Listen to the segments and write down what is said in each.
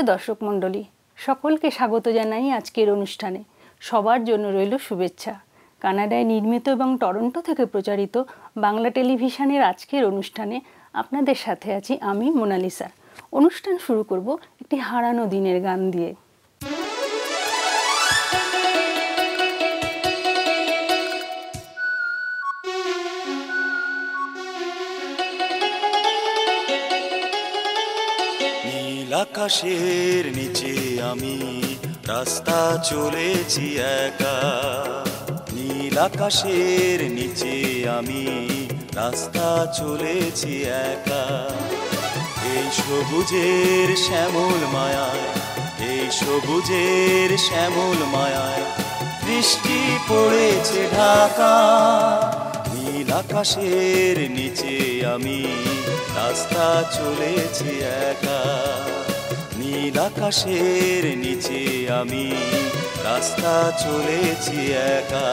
প্রিয় দর্শক মণ্ডলী, সকলকে স্বাগত জানাই আজকের অনুষ্ঠানে। সবার জন্য রইল শুভেচ্ছা। কানাডায় নির্মিত এবং টরন্টো থেকে প্রচারিত বাংলা টেলিভিশনের আজকের অনুষ্ঠানে আপনাদের সাথে আছি আমি মোনালিসা। অনুষ্ঠান শুরু করব একটি হারানো দিনের গান দিয়ে। আকাশের নিচে আমি রাস্তা চলেছি একা, নীল আকাশের নিচে আমি রাস্তা চলেছি একা। এই সবুজের শ্যামল মায়ায়, এই সবুজের শ্যামল মায়ায় বৃষ্টি পড়েছে ঢাকা। নীল আকাশের নিচে আমি রাস্তা চলেছি একা, নীল আকাশের নিচে আমি রাস্তা চলেছি একা।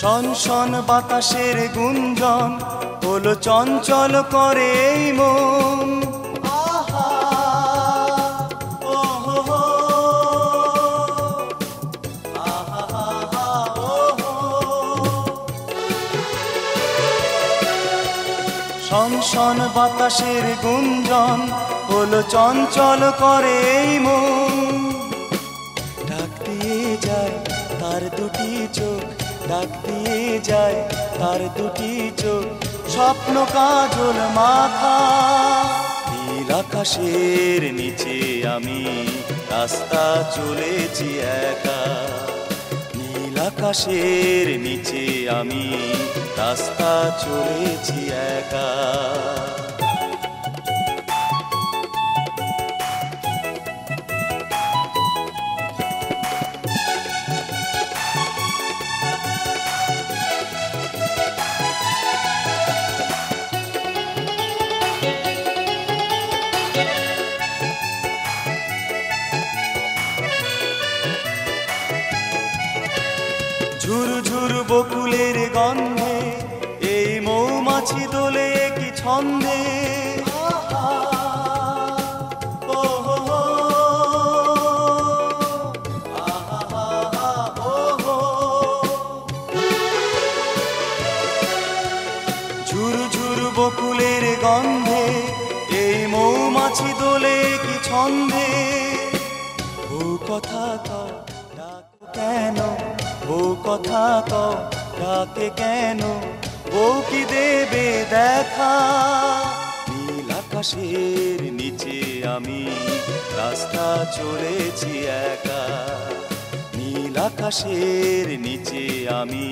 শন শন বাতাসের গুঞ্জন হলো চঞ্চল করে এই মন। শন শন বাতাসের গুঞ্জন হলো চঞ্চল করে এই মন। ডাক দিয়ে যায় তার দুটি চোখ, ডাক দিয়ে যায় তার দুটি চোখ, স্বপ্ন কাজল মাথা। নীল আকাশের নিচে আমি রাস্তা চলেছি একা, নীল আকাশের নিচে আমি রাস্তা চলেছি একা। ঝুরু ঝুরু বকুলের গন্ধে এই মৌমাছি দোলে কি ছন্দে। ঝুরু ঝুরু বকুলের গন্ধে এই মৌমাছি দোলে কি ছন্দে। ও কথা কও ডাকো কেন, ও কথা কও ডাকে কেন, ও কি দেবে দেখা। নীল আকাশের নিচে আমি রাস্তা চলেছি একা, নীল আকাশের নিচে আমি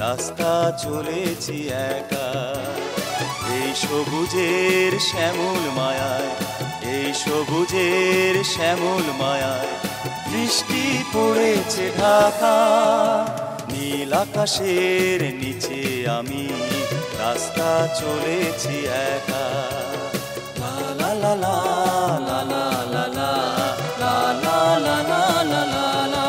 রাস্তা চলেছি একা। এই সবুজের শ্যামল মায়ায়, এই সবুজের শ্যামল মায়ায় বৃষ্টি পড়েছে ঢাকা। নীল আকাশের নিচে আমি রাস্তা চলেছি একা। লা লা লা লা লা লা লা লা লা লা লা লা লা লা।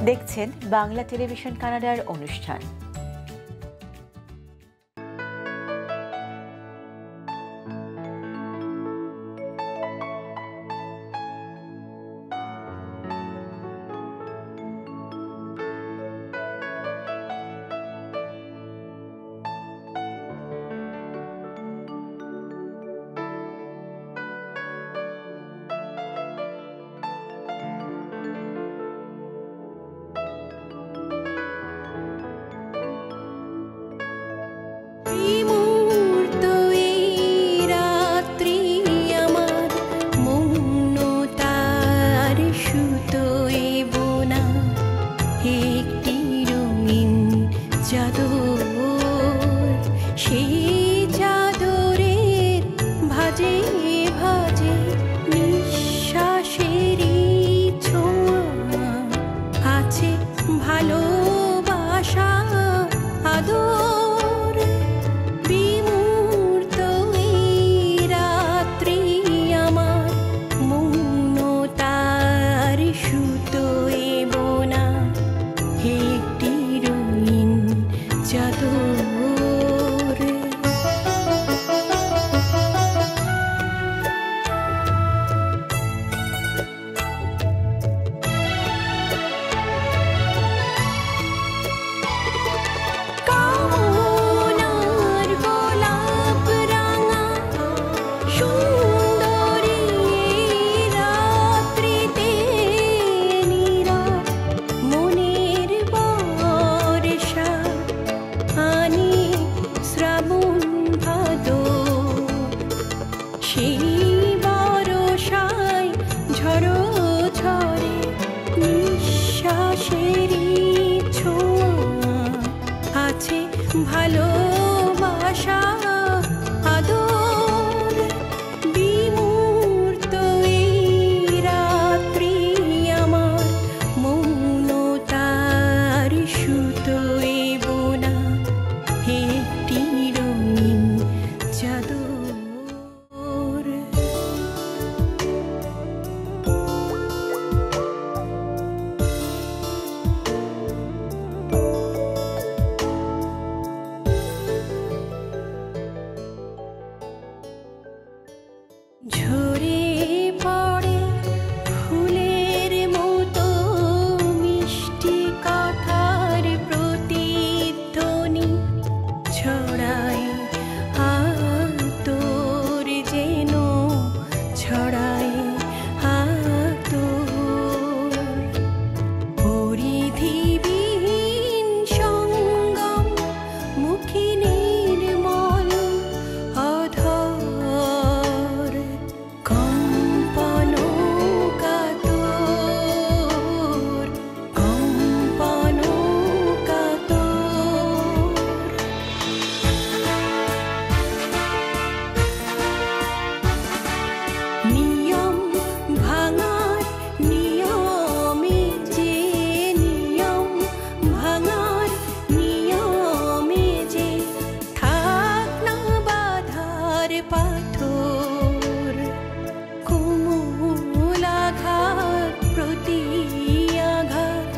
দেখছেন বাংলা টেলিভিশন কানাডার অনুষ্ঠান। সুতোয় চাদর, সেই চাদরের ভাজে ভাজে নিঃশ্বাসেরই ছোঁয়া আছে ভালোবাসা আদর। বিমূর্ত এই রাত্রি আমার মৌনতার সুতোয় বোনা একটি রঙিন চাদর। কামনার গোলাপ রাঙা সুন্দরী রাত্রিতে নীরব মনের বর্ষা আনি শ্রাবণ ভাদর। সেই বরষায় ঝড়ো ঝরে নিঃশ্বাসেরই ছোঁয়া আছে ভালোবাসা আদর। বিমূর্ত এই রাত্রি আমার মৌনতার সুতোয় বোনা একটি রঙিন চাদর। ঝরে পড়ে ফুলের মতো মিষ্টি কথার প্রতিধ্বনি ছড়ায় আতর যেন ছড়ায় আতর। পরিধিবিহীন সঙ্গম মুখী নির্মল অধর। কম্পন কাতর, কম্পন কাতর। নিয়ম ভাঙার নিয়মে যে নিয়ম ভাঙার নিয়মে যে থাক না বাধার পাথর। কোমল আঘাত প্রতি আঘাত,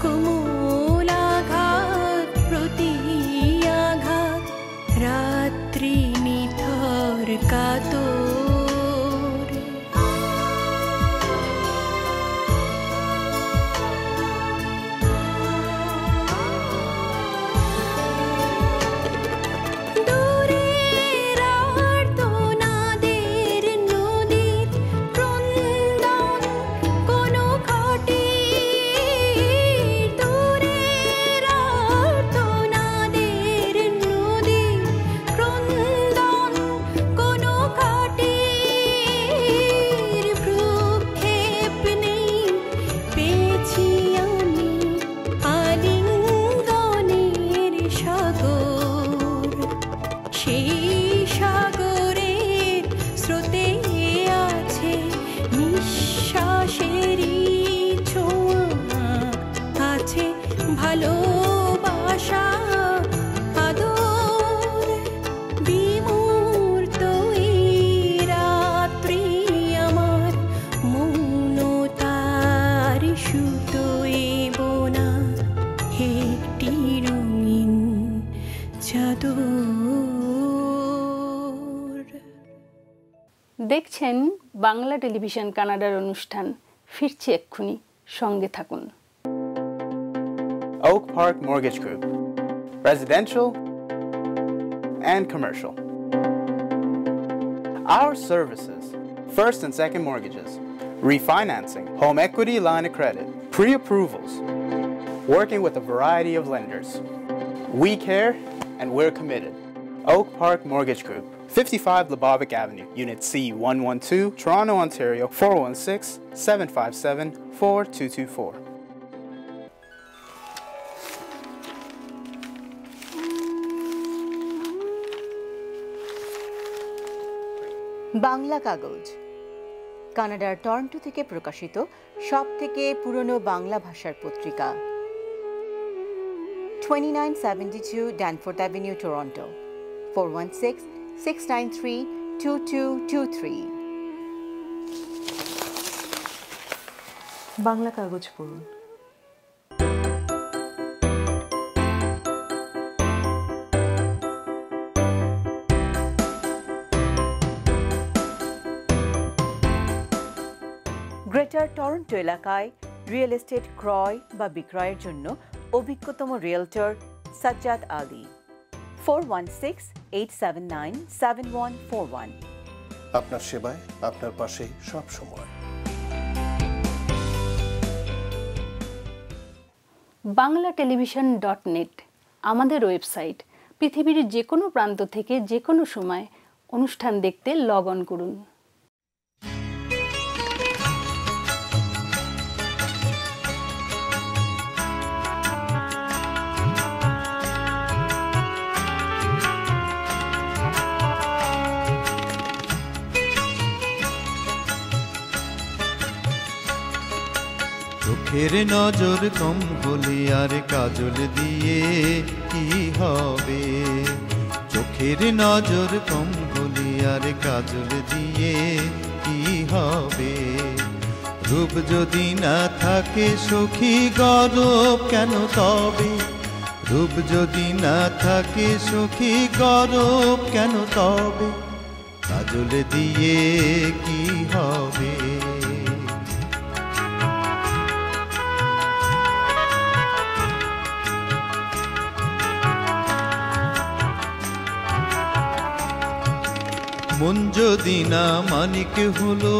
কোমল আঘাত প্রতি আঘাত রাত্রি নিথর কাতর। দূরের আর্তনাদের নদীর ক্রন্দন কোনো ঘাটে। দূরের আর্তনাদের নদীর ক্রন্দন কোনো ঘাটে। ভ্রুক্ষেপ নেই পেয়েছি আমি আলিঙ্গনের সাগর। সেই সাগরের স্রোতে আছে নিঃশ্বাসেরই ছোঁয়া আছে ভালোবাসা আদর। বিমূর্ত এই রাত্রি আমার মৌনতার সুতোয় বোনা একটি রঙিন চাদর। দেখছেন বাংলা টেলিভিশন কানাডার অনুষ্ঠান। ফিরছি এক্ষুনি, সঙ্গে থাকুন। Oak Park Mortgage Group, residential and commercial. Our services: first and second mortgages, refinancing, home equity line of credit, pre-approvals, working with a variety of lenders. We care and we're committed. Oak Park Mortgage Group, 55 Lebovic Avenue, Unit C112, Toronto, Ontario, 416-757-4224. Bangla কাগজ কানাডার Toronto থেকে প্রকাশিত সবথেকে পুরনো বাংলা ভাষার পত্রিকা। 2972 Danforth Avenue, Toronto, 416-693-2223। Bangla কাগজ পড়ুন। গ্রেটার টরন্টো এলাকায় রিয়েল এস্টেট ক্রয় বা বিক্রয়ের জন্য অভিজ্ঞতম রিয়েলটর সাজ্জাদ আলী। 416-879-7141। আপনার সেবায়, আপনার পাশে সব সময়। banglatelevision.net আমাদের ওয়েবসাইট। পৃথিবীর যে কোনো প্রান্ত থেকে যে কোনো সময় অনুষ্ঠান দেখতে লগ অন করুন। চোখের নজর কম হলে আর কাজল দিয়ে কি হবে? চোখের নজর কম হলে আর কাজল দিয়ে কি হবে? রূপ যদি না থাকে সখী গরব কেন তবে? রূপ যদি না থাকে সখী গরব কেন তবে? কাজল দিয়ে কি হবে? মন যদি না মানিক হলো,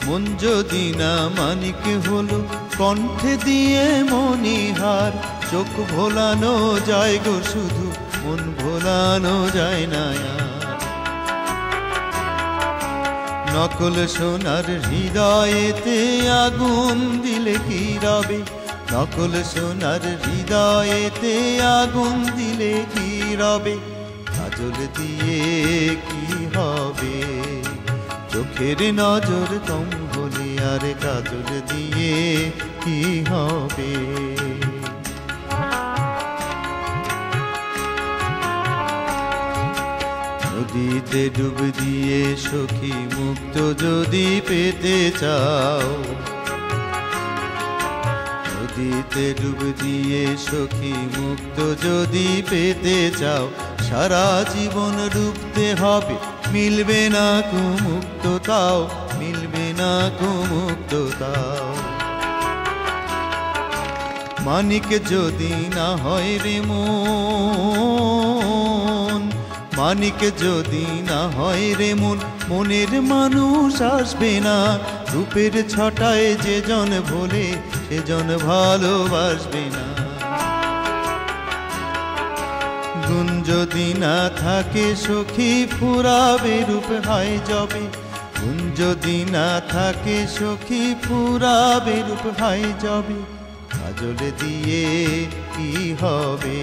মন যদি না মানিক হলো, কণ্ঠে দিয়ে মনিহার। চোখ ভোলানো যায় গো শুধু, মন ভোলানো যায় না। নকল সোনার হৃদয়েতে আগুন দিলে কি রবে? নকল সোনার হৃদয়েতে আগুন দিলে কি রবে? কাজল দিয়ে কি হবে? চোখের নজর কম হলে আর কাজল দিয়ে কি হবে? নদীতে ডুব দিয়ে সখী মুক্ত যদি পেতে চাও, নদীতে ডুব দিয়ে সখী মুক্ত যদি পেতে চাও, সারা জীবন ডুবতে হবে, মিলবে না মুক্ততাও, মিলবে না মুক্ততাও। মানিক যদি না হয় রে মন, মানিক যদি না হয় রে মন, মনের মানুষ আসবে না। রূপের ছটায় যে জন ভোলে সে জন ভালোবাসবে না। গুণ যদি না থাকে সখী ফুরাবে রূপ হয় যবে। গুণ যদি না থাকে সখী ফুরাবে রূপ হয় যবে। কাজল দিয়ে কি হবে?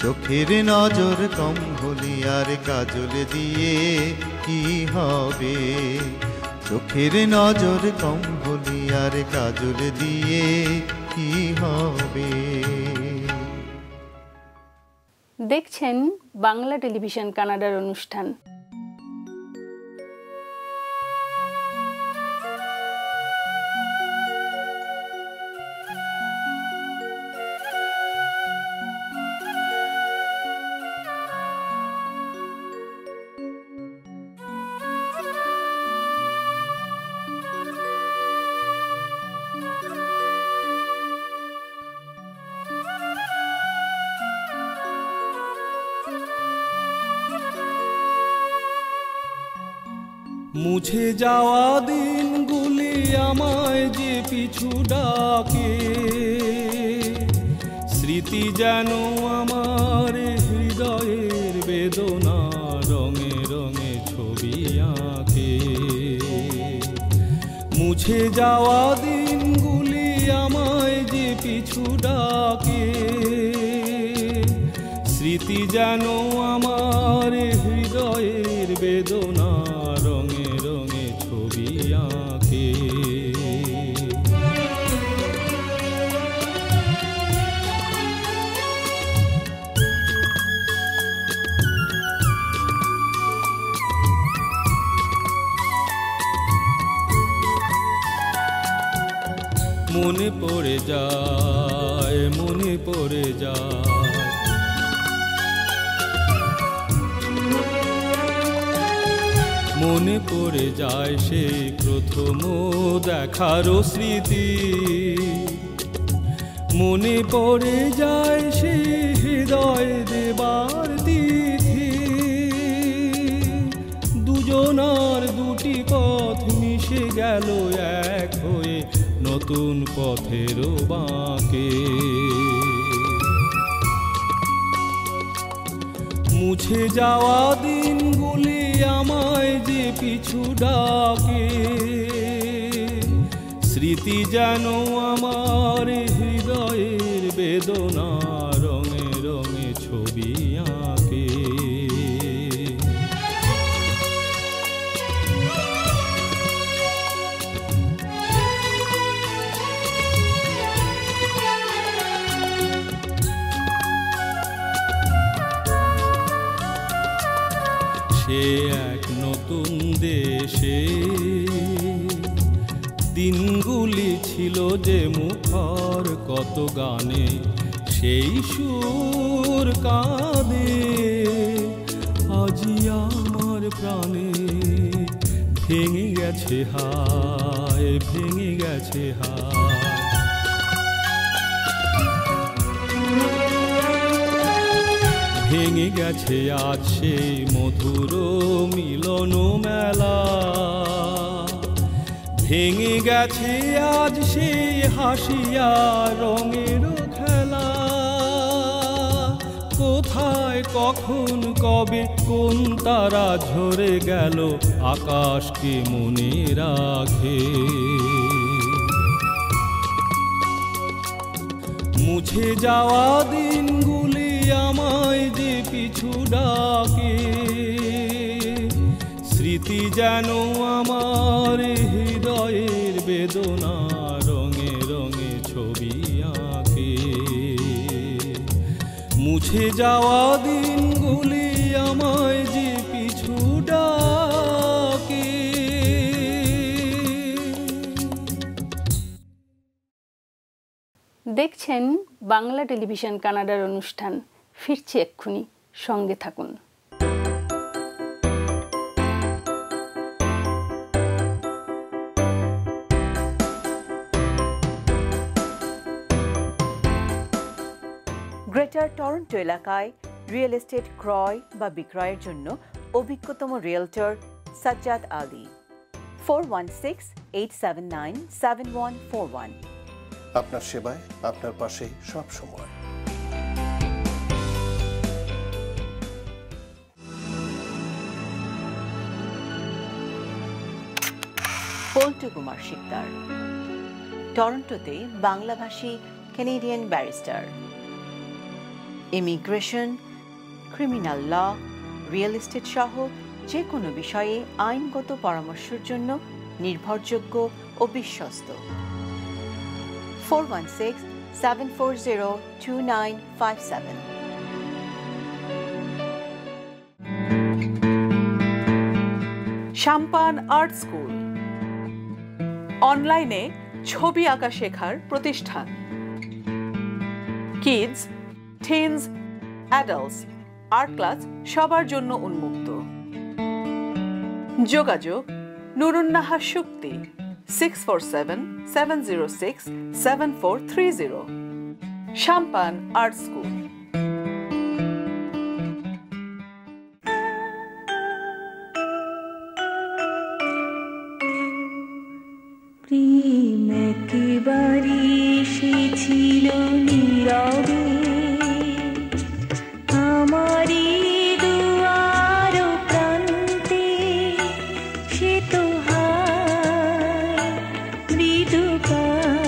চোখের নজর কম হলে আর কাজল দিয়ে কি হবে? চোখের নজর কম হলে আর কাজল দিয়ে কি হবে? দেখছেন বাংলা টেলিভিশন কানাডার অনুষ্ঠান। মুছে যাওয়া দিনগুলি আমায় যে পিছু ডাকে, স্মৃতি যেন আমার হৃদয়ের বেদনা রঙে রঙে ছবি আঁকে। মুছে যাওয়া দিনগুলি আমায় যে পিছু ডাকে, স্মৃতি যেন আমার হৃদয়ের বেদনা রঙে রঙে ছবি আঁকে। মনে পড়ে যায়, মনে পড়ে যায়, মনে পড়ে যায় সেই প্রথম দেখার স্মৃতি। মনে পড়ে যায় সেই হৃদয় দেবার তিথি। দুজনার দুটি পথ মিশে গেল এক হয়ে নতুন পথের বাঁকে। মুছে যাওয়া দিনগুলি আমায় যে পিছু ডাকে। স্মৃতি যেন আমার হৃদয়ের বেদনা রঙে রঙে ছবি আঁকে। সে এক নতুন দেশে দিনগুলি ছিল যে মুখর কত গানে, সেই সুর কাঁদে আজি আমার প্রাণে। ভেঙে গেছে হায়, ভেঙে গেছে হায়, ভেঙে গেছে আজ সেই মধুর মিলন মেলা। ভেঙে গেছে আজ সেই হাসিয়া রঙের খেলা। কোথায় কখন কবে কোন তারা ঝরে গেল আকাশকে মনে রাখে। মুছে যাওয়া দিনগুলি আমায় যে পিছু ডাকে। স্মৃতি যেন আমার হৃদয়ের বেদনা রঙে রঙে ছবি আঁকে। মুছে যাওয়া দিনগুলি আমায় যে পিছু ডাকে। দেখছেন বাংলা টেলিভিশন কানাডার অনুষ্ঠান। ফিরছি এক্ষুনি, সঙ্গে থাকুন। গ্রেটার টরন্টো এলাকায় রিয়েল এস্টেট ক্রয় বা বিক্রয়ের জন্য অভিজ্ঞতম রিয়েলটর সাজ্জাদ আলী। 416-879-7141। আপনার সেবায়, আপনার পাশে সব সময়। পল্টু কুমার শিকদার, টরন্টোতে বাংলাভাষী Canadian barrister. Immigration, criminal law, real estate সহ যে কোনো বিষয়ে আইনগত পরামর্শের জন্য নির্ভরযোগ্য ও বিশ্বস্ত। 416-740-2957। সাম্পান আর্ট স্কুল অনলাইনে ছবি আঁকা শেখার প্রতিষ্ঠান। Kids, teens, adults art class সবার জন্য উন্মুক্ত। যোগাযোগ নুরুন্নাহার শুক্তি 647-706-7430। Sampan art school. প্রেম একেবারে এসেছিল নীরবে আমারই দুয়ার প্রান্তে। সে তো হায় মৃদু পায়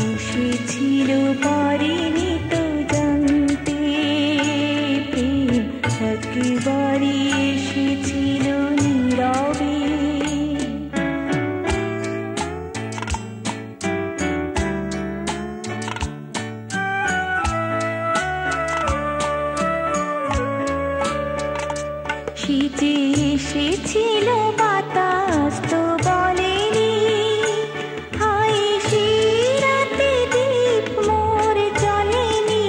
এসেছিল পারিনি তো জানতে। শীতে এসেছিল বাতাস তো বলেনি, হায় সে রাতে দীপ মোর জ্বলেনি।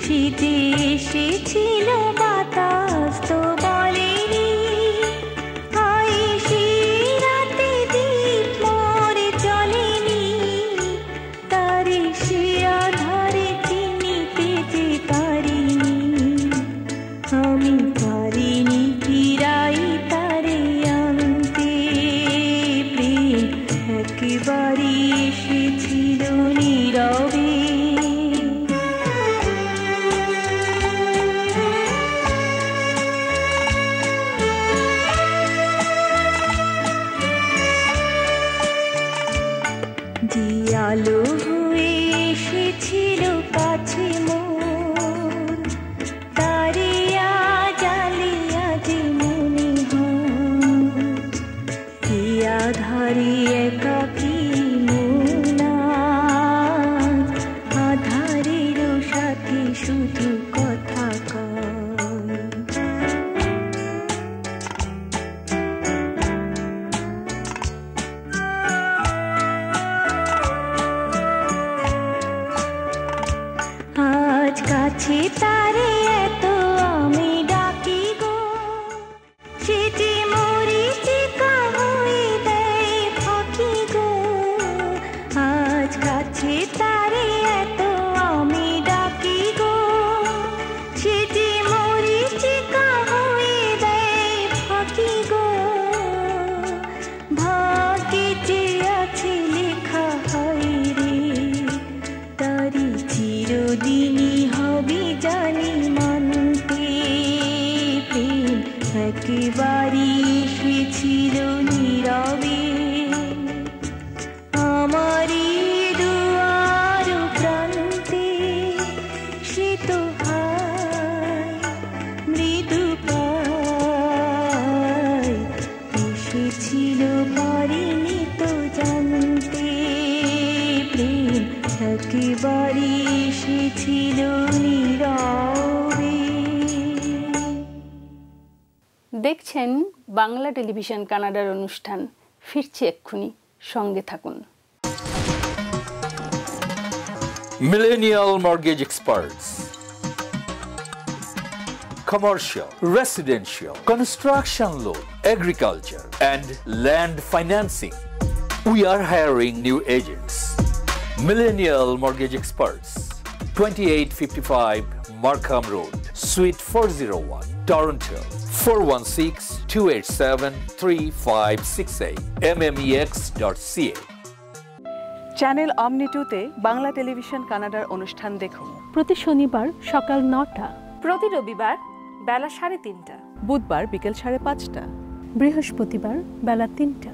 শীতে এসেছিল বাতাস তো বলেনি, হায় সে রাতে দীপ মোর জ্বলেনি। তারে সে আধারে চিনিতে যে পারিনি, আমি পারিনি ফিরাই তারে আনতে। প্রেম একেবারে এসেছিল নীরবে। যে আলো হয়ে এসেছিল কাছে মোর, তারে আজ আলিয়া যে মনে হয়। কি আধারে একাকী মন আজ, আধারেরও সাথে শুধু কথা কয়। আজ কাছে তারে এত আমি ডাকি গো, সে যে মরিচিকা হয়ে দেয় ফাঁকি গো। আজ কাছে তারে এত আমি ডাকি গো, সে যে মরিচিকা হয়ে দেয় ফাঁকি গো। ভাগ্যে যে আছে লেখা হয় রে, তারি চিরদিনই হবে জানি মানতে। প্রেম একেবারে এসেছিল নীরবে। আমারই দুয়ার প্রান্তে সে তো হায় মৃদু পায় এসেছিল, পারিনি তো জানতে। প্রেম একেবারে এসেছিল নীরবে। দেখছেন বাংলা টেলিভিশন কানাডার অনুষ্ঠান। ফিরছি এক্ষুনি, সঙ্গে থাকুন। Millennial Mortgage Experts. Commercial, residential, construction loan, agriculture, and land financing. We are hiring new agents. Millennial Mortgage Experts, 2855 Markham Road, Suite 401, Toronto, 416-287-3568, mmex.ca. Channel অমনি 2-তে বাংলা টেলিভিশন কানাডার অনুষ্ঠান দেখুন। প্রতি শনিবার সকাল 9টা, প্রতি রবিবার বেলা 3:30, বুধবার বিকেল 5:30, বৃহস্পতিবার বেলা 3টা।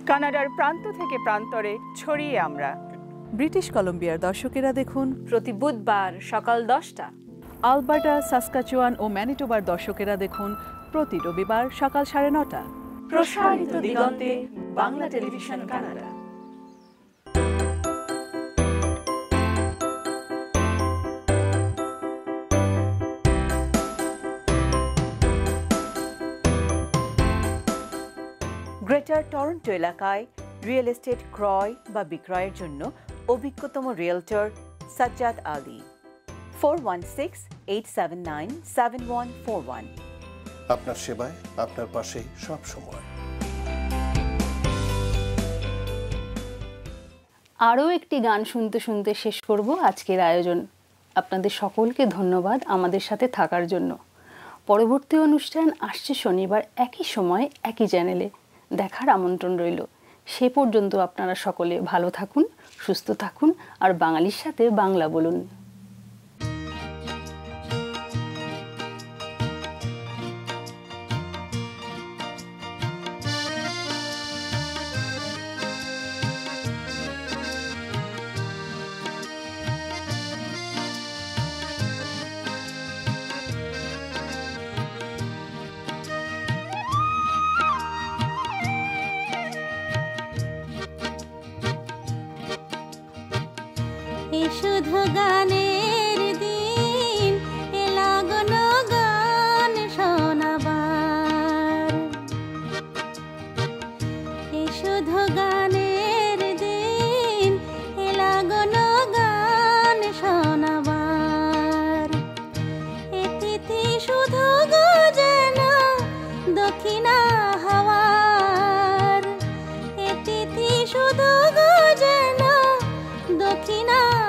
কানাডার প্রান্ত থেকে প্রান্তরে ছড়িয়ে আমরা। ব্রিটিশ কলম্বিয়ার দর্শকেরা দেখুন প্রতি বুধবার সকাল 10টা। আলবার্টা, সাসকাচুয়ান ও ম্যানিটোবার দর্শকেরা দেখুন প্রতি রবিবার সকাল 9:30। প্রসারিত দিগন্তে Bangla television Canada. Greater Toronto এলাকায় রিয়েল এস্টেট ক্রয় বা বিক্রয়ের জন্য অভিজ্ঞতম রিয়েলটর সাজ্জাদ আলী। 416-879-7141। আপনার সেবায়, আপনার পাশে সব সময়। আরও একটি গান শুনতে শুনতে শেষ করব আজকের আয়োজন। আপনাদের সকলকে ধন্যবাদ আমাদের সাথে থাকার জন্য। পরবর্তী অনুষ্ঠান আসছে শনিবার একই সময় একই চ্যানেলে। দেখার আমন্ত্রণ রইল। সে পর্যন্ত আপনারা সকলে ভালো থাকুন, সুস্থ থাকুন আর বাঙালির সাথে বাংলা বলুন। শুধু গানের দিন এ লাগলো গান শোনাবার। না